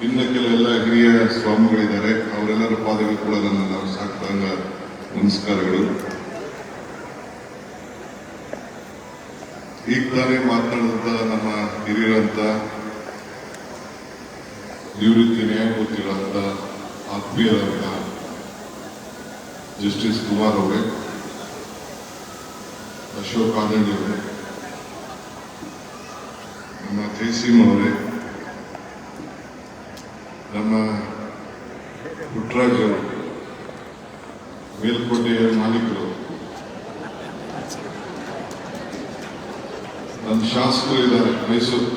ಇನ್ನು ಕೆಲವೆಲ್ಲ ಹಿರಿಯ ಸ್ವಾಮಿಗಳಿದ್ದಾರೆ, ಅವರೆಲ್ಲರ ಪಾದಗಳು ಕೂಡ ನನ್ನ ಸಾಷ್ಟಾಂಗ ನಮಸ್ಕಾರಗಳು. ಈಗ ತಾನೇ ಮಾತನಾಡಿದಂತ ನಮ್ಮ ಹಿರಿಯರಂತ ನಿವೃತ್ತಿ ನ್ಯಾಯಮೂರ್ತಿಗಳಂತ ಆತ್ಮೀಯರಂತ ಜಸ್ಟಿಸ್ ಕುಮಾರ್ ಅವರೇ, ಅಶೋಕ್ ಆನಂದ್ ಅವರೇ, ನಮ್ಮ ತಹಸೀಮ್ ಅವರೇ, ನಮ್ಮ ಪುಟ್ಟರಾಜ್ ಅವರು, ಮೇಲ್ಕೋಟೆಯ ಮಾಲೀಕರು, ನನ್ನ ಶಾಸಕರು ಇದ್ದಾರೆ ಮೈಸೂರು,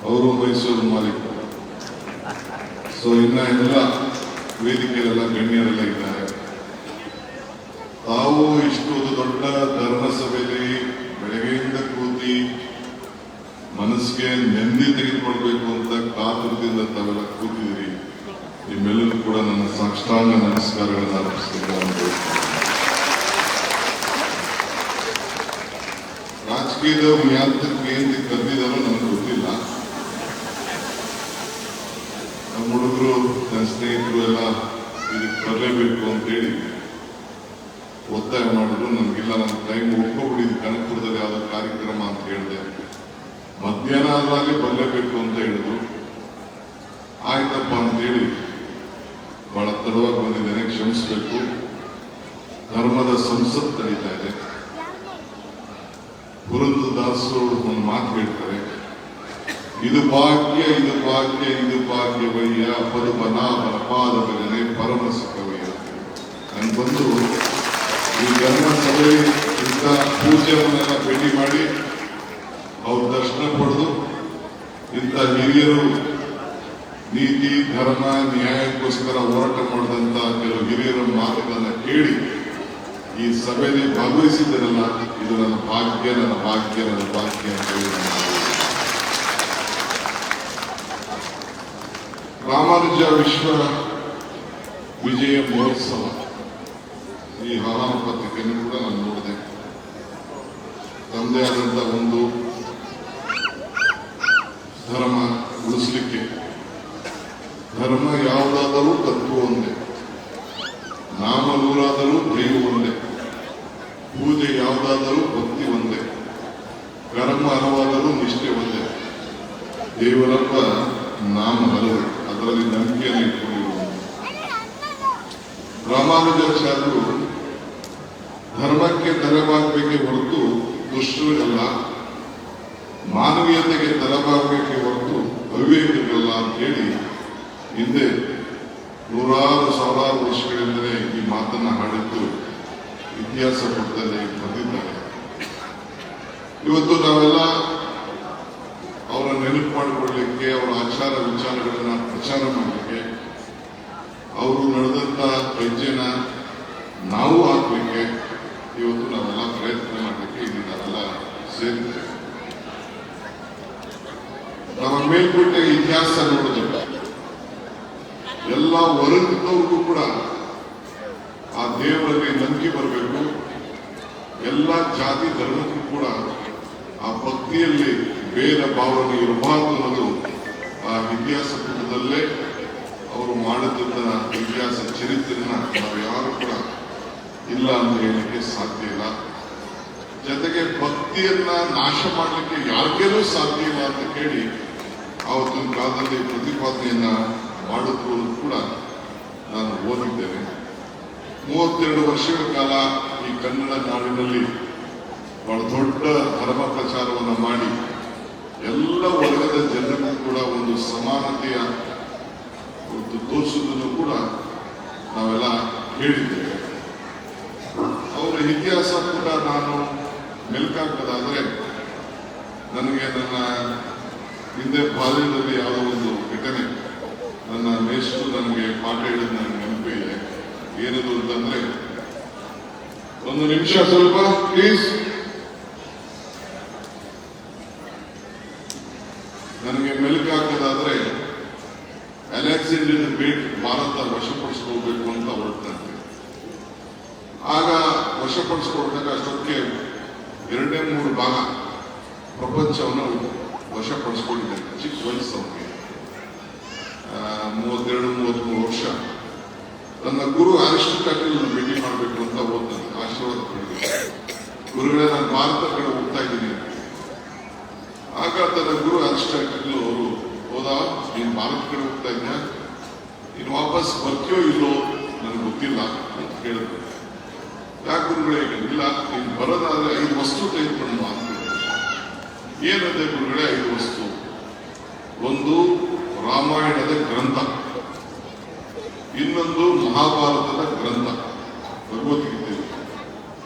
ಅವರು ಮೈಸೂರು ಮಾಲೀಕರು. ಸೊ ಇನ್ನ ಎಲ್ಲ ವೇದಿಕೆಯಲ್ಲ ಗಣ್ಯರೆಲ್ಲ ಇದ್ದಾರೆ. ತಾವು ಇಷ್ಟು ದೊಡ್ಡ ಧರ್ಮಸಭೆಯಲ್ಲಿ ಬೆಳಗ್ಗೆಯಿಂದ ಕೂತಿ ಮನಸ್ಸಿಗೆ ನೆಮ್ಮದಿ ತೆಗೆದುಕೊಳ್ಬೇಕು ಅಂತ ಕಾತುರದಿಂದ ತಾವೆಲ್ಲ ಕೂತಿದ್ದೀರಿ. ನಿಮ್ಮೆಲ್ಲರೂ ಕೂಡ ನನ್ನ ಸಾಷ್ಟಾಂಗ ನಮಸ್ಕಾರಗಳನ್ನು ಅರ್ಪಿಸ್ತಿದ್ದಾರೆ. ರಾಜಕೀಯದವ್ರು ಯಾಂತ್ರಿಕ ಏನ್ ಕರೆದಿದ್ದಾರೋ ನನಗೆ ಗೊತ್ತಿಲ್ಲ. ನಮ್ಮ ಹುಡುಗರು, ನನ್ನ ಸ್ನೇಹಿತರು ಎಲ್ಲ ಇದಕ್ಕೆ ಬರಲೇಬೇಕು ಅಂತೇಳಿ ಒತ್ತಾಯ ಮಾಡಿದ್ರು. ನಮಗಿಲ್ಲ, ನನ್ನ ಟೈಮ್ ಒಪ್ಪಿಬಿಟ್ಟಿದ್ದು ಕನಕಪುರದಲ್ಲಿ ಯಾವುದೋ ಕಾರ್ಯಕ್ರಮ ಅಂತ ಹೇಳಿದೆ. ಮಧ್ಯಾಹ್ನ ಆದ್ರಾಗೆ ಬರಲೇಬೇಕು ಅಂತ ಹೇಳಿದ್ರು. ಆಯ್ತಪ್ಪ ಅಂತೇಳಿ ಬಹಳ ತಡವಾಗಿ ಬಂದಿದ್ದೇನೆ, ಕ್ಷಮಿಸಬೇಕು. ಧರ್ಮದ ಸಂಸತ್ ನಡೀತಾ ಇದೆ. ಪುರಂದರದಾಸರು ಒಂದು ಮಾತು ಹೇಳ್ತಾರೆ, ಇದು ಭಾಗ್ಯ ಇದು ಭಾಗ್ಯ ಇದು ಭಾಗ್ಯವಯ್ಯ ಪದುಮನಾಭನ ಪಾದವನೇ ಪರಮ ಸುಖವಯ್ಯ. ನನ್ ಬಂದು ಈ ಧರ್ಮಸಭೆ ಇಂಥ ಪೂಜೆಯನ್ನೆಲ್ಲ ಭೇಟಿ ಮಾಡಿ ಅವ್ರ ದರ್ಶನ ಪಡೆದು ಇಂಥ ಹಿರಿಯರು ನೀತಿ ಧರ್ಮ ನ್ಯಾಯಕ್ಕೋಸ್ಕರ ಹೋರಾಟ ಮಾಡಿದಂತ ಕೆಲವು ಹಿರಿಯರ ಮಾತುಗಳನ್ನ ಕೇಳಿ ಈ ಸಭೆಯಲ್ಲಿ ಭಾಗವಹಿಸಿದ್ದರಲ್ಲ, ಇದು ನನ್ನ ಭಾಗ್ಯ ನನ್ನ ಭಾಗ್ಯ ನನ್ನ ಭಾಗ್ಯ ಅಂತ ಹೇಳಿ. ರಾಮಾನುಜ ವಿಶ್ವ ವಿಜಯ ಮಹೋತ್ಸವ ಈ ಹವಾಮಾನ ಪತ್ರಿಕೆಯನ್ನು ಕೂಡ ನಾನು ನೋಡಿದೆ. ತಮ್ಮದೇ ಆದಂತ ಒಂದು ಧರ್ಮ ಉಳಿಸ್ಲಿಕ್ಕೆ, ಧರ್ಮ ಯಾವುದಾದರೂ ತತ್ವ ಒಂದೇ, ನಾಮ ನೂರಾದರೂ ದೈವ ಒಂದೇ, ಪೂಜೆ ಯಾವುದಾದರೂ ಭಕ್ತಿ ಒಂದೇ, ಕರ್ಮ ಹಲವಾದರೂ ನಿಷ್ಠೆ ಒಂದೇ, ದೇವರಪ್ಪ ನಾಮ ಹಲವು, ಅದರಲ್ಲಿ ನಂಬಿಕೆಯನ್ನು ಇಟ್ಕೊಂಡಿರುವುದು. ರಾಮಾನುಜಾಚಾರ್ಯರು ಧರ್ಮಕ್ಕೆ ತಲೆಬಾಗಬೇಕೆ ಹೊರತು ದುಷ್ಟರಿಗಲ್ಲ, ಮಾನವೀಯತೆಗೆ ತಲೆಬಾಗಬೇಕೆ ಹೊರತು ಅವಿವೇಕರಿಗಲ್ಲ ಅಂತ ಹೇಳಿ ಹಿಂದೆ ನೂರಾರು ಸಾವಿರಾರು ವರ್ಷಗಳಿಂದಲೇ ಈ ಮಾತನ್ನ ಹಾಡಿದ್ದು ಇತಿಹಾಸ ಪುಟದಲ್ಲಿ ಬಂದಿದ್ದಾರೆ. ಇವತ್ತು ನಾವೆಲ್ಲ ಅವರ ನೆನಪು ಮಾಡಿಕೊಳ್ಳಲಿಕ್ಕೆ, ಅವರ ಆಚಾರ ವಿಚಾರಗಳನ್ನ ಪ್ರಚಾರ ಮಾಡಲಿಕ್ಕೆ, ಅವರು ನಡೆದಂತ ಹೆಜ್ಜೆನ ನಾವು ಹಾಕಲಿಕ್ಕೆ ಇವತ್ತು ನಾವೆಲ್ಲ ಪ್ರಯತ್ನ ಮಾಡಲಿಕ್ಕೆ ಇಲ್ಲಿ ನಾವೆಲ್ಲ ಸೇರಿದ್ದೇವೆ. ನಮ್ಮ ಮೇಲ್ಕೋಟೆ ಇತಿಹಾಸ ನೋಡಿದ್ರೆ ಎಲ್ಲ ಹೊರಗಿದ್ದವ್ರಿಗೂ ಕೂಡ ಆ ದೇವರಲ್ಲಿ ನಂಬಿಕೆ ಬರಬೇಕು. ಎಲ್ಲ ಜಾತಿ ಧರ್ಮಕ್ಕೂ ಕೂಡ ಆ ಭಕ್ತಿಯಲ್ಲಿ ಭೇದ ಭಾವನೆ ಇರಬಾರದು ಅನ್ನೋದು ಆ ಇತಿಹಾಸ ಪುಟದಲ್ಲೇ ಅವರು ಮಾಡಿದಂತ ಇತಿಹಾಸ ಚರಿತ್ರೆಯನ್ನ ನಾವು ಯಾರು ಕೂಡ ಇಲ್ಲ ಅಂತ ಹೇಳಲಿಕ್ಕೆ ಸಾಧ್ಯ ಇಲ್ಲ. ಜೊತೆಗೆ ಭಕ್ತಿಯನ್ನ ನಾಶ ಮಾಡಲಿಕ್ಕೆ ಯಾರಿಗೇನೂ ಸಾಧ್ಯ ಇಲ್ಲ ಅಂತ ಕೇಳಿ ಆವತ್ತಿನ ಕಾಲದಲ್ಲಿ ಪ್ರತಿಪಾದನೆಯನ್ನ ಮಾಡಿದ್ರು ಕೂಡ ನಾನು ಓದಿದ್ದೇನೆ. 32 ವರ್ಷಗಳ ಕಾಲ ಈ ಕನ್ನಡ ನಾಡಿನಲ್ಲಿ ಬಹಳ ದೊಡ್ಡ ಧರ್ಮ ಪ್ರಚಾರವನ್ನು ಮಾಡಿ ಎಲ್ಲ ವರ್ಗದ ಜನರಿಗೂ ಕೂಡ ಒಂದು ಸಮಾನತೆಯ ಒಂದು ತೋರಿಸುವುದನ್ನು ಕೂಡ ನಾವೆಲ್ಲ ಹೇಳಿದ್ದೇವೆ. ಅವರ ಇತಿಹಾಸ ಕೂಡ ನಾನು ಮೆಲ್ಕಾಕೋದಾದ್ರೆ ನನಗೆ ನನ್ನ ಹಿಂದೆ ಬಾಲ್ಯದಲ್ಲಿ ಯಾವುದೋ ಒಂದು ಘಟನೆ ನನ್ನ ಮೇಷ್ಟ್ರು ನನಗೆ ಪಾಠ ಹೇಳಿದ ನನಗೆ ನೆನಪಿದೆ. ಏನದು ಅಂತಂದ್ರೆ, ಒಂದು ನಿಮಿಷ ಸ್ವಲ್ಪ ಪ್ಲೀಸ್. ನನಗೆ ಮೆಲುಕಾಕೋದಾದ್ರೆ ಅಲೆಕ್ಸಾಂಡರ್ ಗ್ರೇಟ್ ಭಾರತ ವಶಪಡಿಸ್ಕೋಬೇಕು ಅಂತ ಹೊರಟಂತೆ. ಆಗ ವಶಪಡಿಸ್ಕೊಳ್ದಾಗ ಅಷ್ಟೊತ್ತಿಗೆ 2-3 ಭಾಗ ಪ್ರಪಂಚವನ್ನು ವಶಪಡಿಸ್ಕೊಂಡಿದ್ದಾರೆ. ಚಿಕ್ಕ ವಯಸ್ಸು ಅವರಿಗೆ ನನ್ನ ಗುರು ಅರಿಸ್ಟಾಟಲ್ ಭೇಟಿ ಮಾಡಬೇಕು ಅಂತ ಹೋಗ್ತಾನೆ, ಆಶೀರ್ವಾದ ಪಡೆಯಬೇಕು. ಗುರುಗಳೇ, ನಾನು ಭಾರತ ಕಡೆ ಹೋಗ್ತಾ ಇದ್ದೀನಿ. ಆಗ ತನ್ನ ಗುರು ಅರಿಸ್ಟಾಟಲ್ ಅವರು, ಹೌದಾ, ನೀನು ಭಾರತ ಕಡೆ ಹೋಗ್ತಾ ಇದ್ಯಾ, ನೀನು ವಾಪಸ್ ಬರ್ತೀಯೋ ಇಲ್ಲೋ ನನಗೆ ಗೊತ್ತಿಲ್ಲ ಅಂತ ಕೇಳಿದ್ರು. ಯಾಕೆ ಗುರುಗಳೇ? ಇಲ್ಲ, ನೀನು ಬರೋದಾದ್ರೆ 5 ವಸ್ತು ತೆಗೆದುಕೊಂಡು ಅಂತ. ಏನಂದ್ರೆ ಗುರುಗಳೇ 5 ವಸ್ತು? ಒಂದು ರಾಮಾಯಣದ ಗ್ರಂಥ, ಇನ್ನೊಂದು ಮಹಾಭಾರತದ ಗ್ರಂಥ ಭಗವದ್ಗೀತೆ,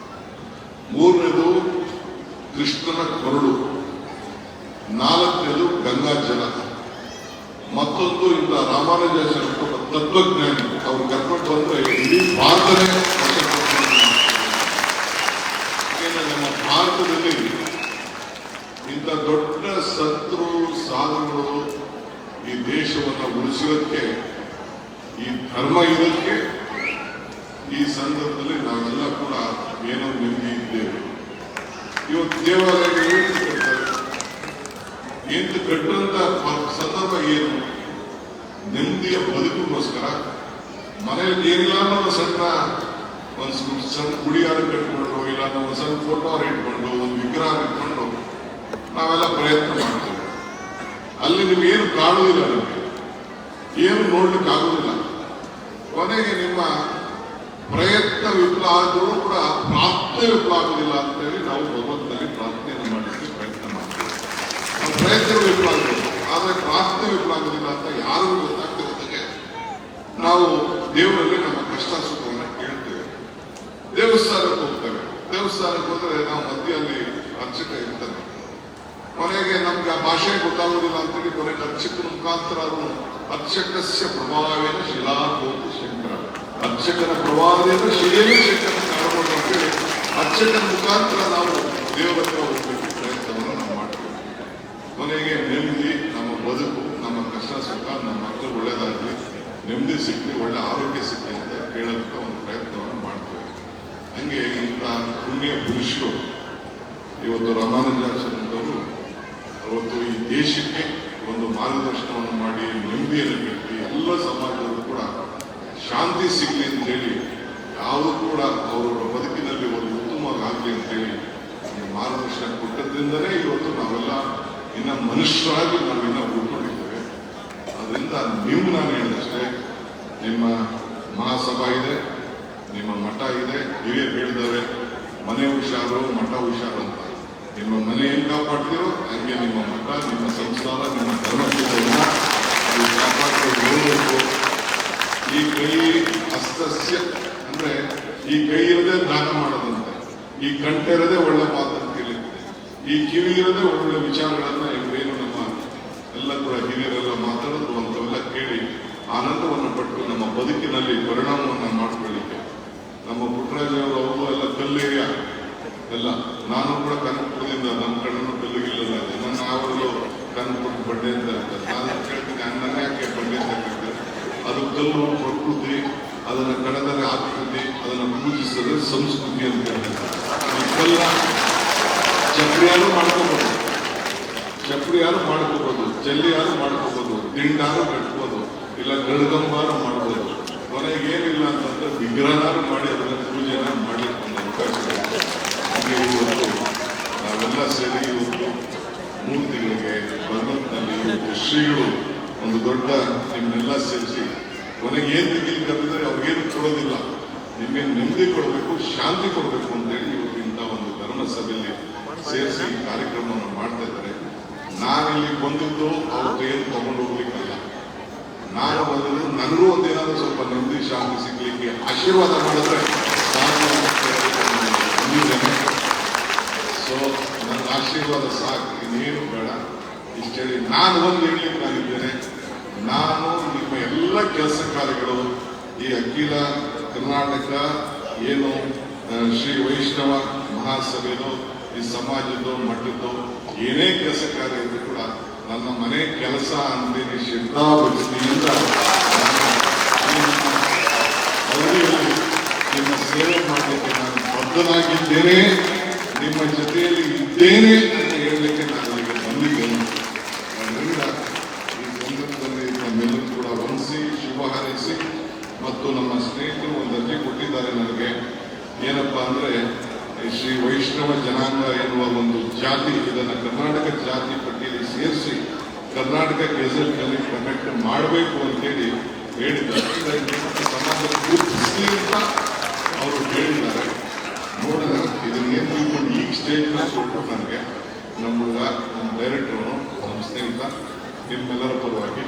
ಮೂರನೇದು ಕೃಷ್ಣನ ಕೊರಳು, 4ನೇದು ಗಂಗಾಜಲ, ಮತ್ತೊಂದು ಇಂದ ರಾಮಾನುಜಾಚಾರ್ಯ ತತ್ವಜ್ಞಾನಿ ಅವ್ರು ಕರ್ಕೊಂಡು ಬಂದ್ರೆ ಇಡೀ ಭಾರತನೇ ನಮ್ಮ ಭಾರತದಲ್ಲಿ ಇಂಥ ದೊಡ್ಡ ಸಂತರು ಸಾಧುಗಳು ಈ ದೇಶವನ್ನು ಉಳಿಸೋದಕ್ಕೆ, ಈ ಧರ್ಮ ಇರೋದಕ್ಕೆ ಈ ಸಂದರ್ಭದಲ್ಲಿ ನಾವೆಲ್ಲ ಕೂಡ ಏನೋ ನೆಮ್ಮದಿ ಇದ್ದೇವೆ. ಇವತ್ತು ದೇವಾಲಯಗಳು ಏಂತ ಕಟ್ತಾರೆ, ಏಂತ ಕಟ್ಟುವಂತ ಸಂದರ್ಭ ಏನು? ನೆಮ್ಮದಿಯ ಬದುಕಿಗೋಸ್ಕರ ಮನೆಯಲ್ಲಿ ಏನಿಲ್ಲ ಅನ್ನೋ ಸಣ್ಣ ಗುಡಿಯಾರು ಕಟ್ಕೊಂಡು, ಇಲ್ಲ ಒಂದು ಸಣ್ಣ ಫೋಟೋ ಇಟ್ಕೊಂಡು, ಒಂದು ವಿಗ್ರಹ ಇಟ್ಕೊಂಡು ನಾವೆಲ್ಲ ಪ್ರಯತ್ನ ಮಾಡ್ತೇವೆ. ಅಲ್ಲಿ ನಿಮ್ಗೇನು ಕಾಣುವುದಿಲ್ಲ, ನಮಗೆ ಏನು ನೋಡ್ಲಿಕ್ಕೆ ಆಗುವುದಿಲ್ಲ. ಕೊನೆಗೆ ನಿಮ್ಮ ಪ್ರಯತ್ನ ವಿಫಲ ಆದರೂ ಕೂಡ ಪ್ರಾರ್ಥನೆ ವಿಫಲ ಆಗುವುದಿಲ್ಲ ಅಂತೇಳಿ ನಾವು ಭಗವಂತನಲ್ಲಿ ಪ್ರಾರ್ಥನೆಯನ್ನು ಮಾಡಲಿಕ್ಕೆ ಪ್ರಯತ್ನ ಮಾಡ್ತೇವೆ. ನಮ್ಮ ಪ್ರಯತ್ನ ವಿಫಲ ಆಗಬೇಕು, ಆದರೆ ಪ್ರಾರ್ಥನೆ ವಿಫಲ ಆಗುವುದಿಲ್ಲ ಅಂತ ಯಾರಿಗೂ ಗೊತ್ತಾಗ್ತಿರೋದಕ್ಕೆ ನಾವು ದೇವರಲ್ಲಿ ನಮ್ಮ ಕಷ್ಟ ಸುಖವನ್ನು ಕೇಳ್ತೇವೆ. ದೇವಸ್ಥಾನಕ್ಕೆ ಹೋಗ್ತೇವೆ. ದೇವಸ್ಥಾನಕ್ಕೆ ಹೋದ್ರೆ ನಾವು ಮಧ್ಯದಲ್ಲಿ ಅರ್ಚಕ ಇರ್ತಾನೆ. ಕೊನೆಗೆ ನಮ್ಗೆ ಆ ಭಾಷೆ ಗೊತ್ತಾಗೋದಿಲ್ಲ ಅಂತೇಳಿ ಕೊನೆಗೆ ಅರ್ಚಕನ ಮುಖಾಂತರ ಅರ್ಚಕಸ್ಯ ಪ್ರಭಾವೇನ ಶಿಲಾಕೋತಿ ಶಂಕರ, ಅರ್ಚಕನ ಪ್ರಭಾವದಿಂದ ಶಿಲೆಯೂ ಶಂಕರ ಕಾಣಬಹುದು ಅಂತೇಳಿ ಅರ್ಚಕನ ಮುಖಾಂತರ ನಾವು ದೇವರ ಹತ್ರ ಹೋಗ್ಬೇಕು ಪ್ರಯತ್ನವನ್ನು ನಾವು ಮಾಡ್ತೇವೆ. ಕೊನೆಗೆ ನೆಮ್ಮದಿ, ನಮ್ಮ ಬದುಕು, ನಮ್ಮ ಕಷ್ಟ ಸುಖ, ನಮ್ಮ ಮಕ್ಕಳು ಒಳ್ಳೇದಾಗಲಿ, ನೆಮ್ಮದಿ ಸಿಕ್ಕಲಿ, ಒಳ್ಳೆ ಆರೋಗ್ಯ ಸಿಕ್ಕಲಿ ಅಂತ ಕೇಳೋದಕ್ಕೆ ಒಂದು ಪ್ರಯತ್ನವನ್ನು ಮಾಡ್ತೇವೆ. ಹಂಗೆ ಇಂಥ ಪುಣ್ಯ ಪುರುಷರು ಇವತ್ತು ರಾಮಾನುಜಾಚಾರ್ಯರು ಅವತ್ತು ಈ ದೇಶಕ್ಕೆ ಒಂದು ಮಾರ್ಗದರ್ಶನವನ್ನು ಮಾಡಿ ನೆಮ್ಮದಿಯನ್ನು ಕಟ್ಟಿ ಎಲ್ಲ ಸಮಾಜದಲ್ಲೂ ಕೂಡ ಶಾಂತಿ ಸಿಗಲಿ ಅಂತೇಳಿ, ಯಾವುದು ಕೂಡ ಅವರ ಬದುಕಿನಲ್ಲಿ ಒಂದು ಉತ್ತಮವಾಗಲಿ ಅಂತೇಳಿ ಮಾರ್ಗದರ್ಶನ ಕೊಟ್ಟದ್ರಿಂದಲೇ ಇವತ್ತು ನಾವೆಲ್ಲ ಇನ್ನ ಮನುಷ್ಯರಾಗಿ ನಾವಿನ್ನ ಉಳ್ಕೊಂಡಿದ್ದೇವೆ. ಅದರಿಂದ ನೀವು ನಾನು ಹೇಳಿದಷ್ಟೇ, ನಿಮ್ಮ ಮಹಾಸಭಾ ಇದೆ, ನಿಮ್ಮ ಮಠ ಇದೆ, ಹಿರಿಯರು ಹೇಳಿದ್ದಾರೆ ಮನೆ ಹುಷಾರು ಮಠ ಹುಷಾರು ಅಂತ. ನಿಮ್ಮ ಮನೆ ಹೆಂಗ್ ಕಾಪಾಡ್ತೀರೋ ಹಂಗೆ ನಿಮ್ಮ ಮಠ, ನಿಮ್ಮ ಸಂಸ್ಕಾರ, ನಿಮ್ಮ ಧರ್ಮಶೀಲವನ್ನು ನೀವು ಕಾಪಾಡ್ಕೊಂಡು ಹೋಗಬೇಕು. ಈ ಕೈ ಹಸ್ತಸ್ಯ ಅಂದ್ರೆ ಈ ಕೈ ಇರದೆ ದಾನ ಮಾಡೋದಂತೆ, ಈ ಕಂಠಿರದೆ ಒಳ್ಳೆ ಮಾತನ್ನು ಕೇಳಿರುತ್ತೆ, ಈ ಕಿವಿ ಇರದೆ ಒಳ್ಳೆ ವಿಚಾರಗಳನ್ನ ಇವರೇನು ನಮ್ಮ ಎಲ್ಲ ಕೂಡ ಹಿರಿಯರೆಲ್ಲ ಮಾತಾಡೋದು ಅಂತವೆಲ್ಲ ಕೇಳಿ ಆನಂದವನ್ನು ಪಟ್ಟು ನಮ್ಮ ಬದುಕಿನಲ್ಲಿ ಪರಿಣಾಮವನ್ನು ಮಾಡ್ಕೊಳ್ಳಿಕ್ಕೆ ನಮ್ಮ ಪುಟ್ಟರಾಜವರು ಅವರು ಎಲ್ಲ ಕಲ್ಲೇರಿಯ ಎಲ್ಲ, ನಾನು ಕೂಡ ಕನಕಪುರದಿಂದ, ನಮ್ಮ ಕಣ್ಣನ್ನು ಕಲ್ಲುಗಿಲ್ಲ, ನನ್ನ ಅವರು ಕನಕಪುರ ಬಂಡೆ ಅಂತ ಹೇಳ್ತಾರೆ. ನಾನು ಕೇಳ್ತೀನಿ, ನನ್ನ ಯಾಕೆ ಬಂಡೆ ಅಂತ ಕೇಳ್ತಾರೆ? ಅದು ಕಲ್ಲು ಪ್ರಕೃತಿ, ಅದನ್ನು ಕಣದರೆ ಆಕೃತಿ, ಅದನ್ನು ಪೂಜಿಸಿದ್ರೆ ಸಂಸ್ಕೃತಿ ಅಂತ ಹೇಳ್ತಾರೆ. ಈ ಕಲ್ಲ ಚಕ್ರಿಯಾರು ಮಾಡ್ಕೋಬಹುದು, ಚಪ್ರಿಯಾರು ಮಾಡ್ಕೋಬಹುದು, ಜಲ್ಲಿಯಾರು ಮಾಡ್ಕೋಬಹುದು, ದಿಂಡಾರು ಕಟ್ಬೋದು, ಇಲ್ಲ ಗಡ್ಗಂಬಾರು ಮಾಡ್ಬೋದು. ಕೊನೆಗೆ ಏನಿಲ್ಲ ಅಂತಂದ್ರೆ ವಿಗ್ರಹಾರು ಮಾಡಿ ಅದನ್ನ ಪೂಜೆನ ಮಾಡ್ಲಿಕ್ಕೆ ಒಂದು ಅವಕಾಶ ಇದೆ. ಹಾಗೆ ಇವತ್ತು ನಾವೆಲ್ಲ ಸೇರಿ ಇವತ್ತು ಮೂರ್ತಿಗಳಿಗೆ ಭಗವಂತನಲ್ಲಿ ಇವತ್ತು ಶ್ರೀಗಳು ಒಂದು ದೊಡ್ಡ ನಿಮ್ಮನ್ನೆಲ್ಲ ಸೇರಿಸಿ ಕೊನೆಗೆ ಏನ್ ತೆಗಿಲಿಕ್ಕಂದ್ರೆ ಅವ್ರಿಗೇನು ಕೊಡೋದಿಲ್ಲ, ನಿಮ್ಗೆ ನೆಮ್ಮದಿ ಕೊಡಬೇಕು, ಶಾಂತಿ ಕೊಡಬೇಕು ಅಂತೇಳಿ ಇವತ್ತು ಇಂಥ ಒಂದು ಧರ್ಮ ಸಭೆಯಲ್ಲಿ ಸೇರಿಸಿ ಕಾರ್ಯಕ್ರಮವನ್ನು ಮಾಡ್ತಾ ಇದ್ದಾರೆ. ನಾನಿಲ್ಲಿ ಬಂದಿದ್ದು ಅವ್ರ ಕೈಯಲ್ಲಿ ತಗೊಂಡು ಹೋಗ್ಲಿಕ್ಕಲ್ಲ, ನಾನು ಬಂದಿದ್ದು ನನಗೂ ಒಂದೇನಾದ್ರೂ ಸ್ವಲ್ಪ ನೆಮ್ಮದಿ ಶಾಂತಿ ಸಿಗ್ಲಿಕ್ಕೆ ಆಶೀರ್ವಾದ ಮಾಡಿದ್ರೆ ಬಂದಿದ್ದೇನೆ. ಸೊ ನನ್ನ ಆಶೀರ್ವಾದ ಸಾಕು, ಇನ್ನೇನು ಬೇಡ. ಇಷ್ಟೇಳಿ ನಾನು ಒಂದು ಹೇಳಲಿಕ್ಕೆ ನಾನಿದ್ದೇನೆ, ನಾನು ನಿಮ್ಮ ಎಲ್ಲ ಕೆಲಸ ಕಾರ್ಯಗಳು ಈ ಅಖಿಲ ಕರ್ನಾಟಕ ಏನು ಶ್ರೀ ವೈಷ್ಣವ ಮಹಾಸಭೆದು, ಈ ಸಮಾಜದ್ದು, ಮಠದ್ದು ಏನೇ ಕೆಲಸ ಕಾರ್ಯ ಇದ್ರು ಕೂಡ ನನ್ನ ಮನೆ ಕೆಲಸ ಅಂತೇನೆ ಶ್ರದ್ಧಾಭಕ್ತಿಯಿಂದ ಅವಧಿಯಲ್ಲಿ ನಿಮ್ಮ ಸೇವೆ ಮಾಡಲಿಕ್ಕೆ ನಾನು ಬದ್ಧನಾಗಿದ್ದೇನೆ, ನಿಮ್ಮ ಜೊತೆಯಲ್ಲಿ ಇದ್ದೇನೆ ಅಂತ ಹೇಳಲಿಕ್ಕೆ ನಾನು ಈಗ ಬಂದಿದ್ದೇನೆ. ಅದರಿಂದ ಈ ಸಂದರ್ಭದಲ್ಲಿ ನಮ್ಮೆಲ್ಲರೂ ಕೂಡ ವಂದಿಸಿ ಶುಭ ಹಾರೈಸಿ ಮತ್ತು ನಮ್ಮ ಸ್ನೇಹಿತರು ಅಂದ್ರೆ ಶ್ರೀ ವೈಷ್ಣವ ಜನಾಂಗ ಎನ್ನುವ ಒಂದು ಜಾತಿ, ಇದನ್ನು ಕರ್ನಾಟಕ ಜಾತಿ ಪಟ್ಟಿಯಲ್ಲಿ ಸೇರಿಸಿ ಕರ್ನಾಟಕ ಗೆಜೆಟ್ನಲ್ಲಿ ಕನೆಕ್ಟ್ ಮಾಡಬೇಕು ಅಂತೇಳಿ ಹೇಳಿದ್ದಾರೆ. ಸಮಾಜದ ಗುರುತಿಸಲಿ ಅಂತ ಅವರು ಹೇಳಿದ್ದಾರೆ. ನೋಡೋಣ ಇದನ್ನೇನು ತಿಳ್ಕೊಂಡು ಈಗ ಸ್ಟೇಜ್ ಮೇಲೆ ಕೊಟ್ಟು ನನಗೆ ನಮ್ಮ ಹುಡುಗ, ನಮ್ಮ ಡೈರೆಕ್ಟರು, ನಮ್ಮ ಸ್ನೇಹಿತ, ನಿಮ್ಮೆಲ್ಲರ ಪರವಾಗಿ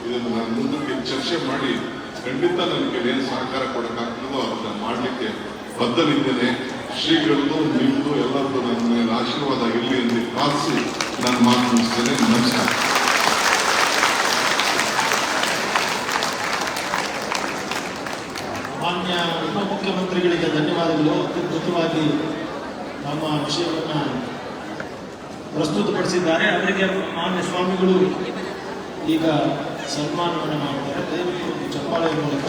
ಇದನ್ನು ನಾನು ಮುಂದಕ್ಕೆ ಚರ್ಚೆ ಮಾಡಿ ಖಂಡಿತ ನನಗೆ ಏನು ಸಹಕಾರ ಕೊಡೋಕ್ಕಾಗ್ತದೋ ಅದನ್ನು ಮಾಡಲಿಕ್ಕೆ ಬದ್ಧನಿದ್ದೇನೆ. ಶ್ರೀಗಳದ್ದು ನಿಮ್ಮದು ಎಲ್ಲರದ್ದು ನನ್ನ ಮೇಲೆ ಆಶೀರ್ವಾದ ಇರಲಿ ಎಂದು ಪ್ರಾರ್ಥಿಸಿ ನಾನು ಮಾತು ಮುಗಿಸ್ತೇನೆ. ನಮಸ್ಕಾರ. ಮಾನ್ಯ ಉಪಮುಖ್ಯಮಂತ್ರಿಗಳಿಗೆ ಧನ್ಯವಾದಗಳು. ಅತ್ಯದ್ಭುತವಾಗಿ ನಮ್ಮ ವಿಷಯವನ್ನು ಪ್ರಸ್ತುತಪಡಿಸಿದ್ದಾರೆ. ಅವರಿಗೆ ಮಾನ್ಯ ಸ್ವಾಮಿಗಳು ಈಗ ಸನ್ಮಾನವನ್ನು ಮಾಡ್ತಾರೆ. ದಯವಿಟ್ಟು ಚಪ್ಪಾಳೆಯ ಮೂಲಕ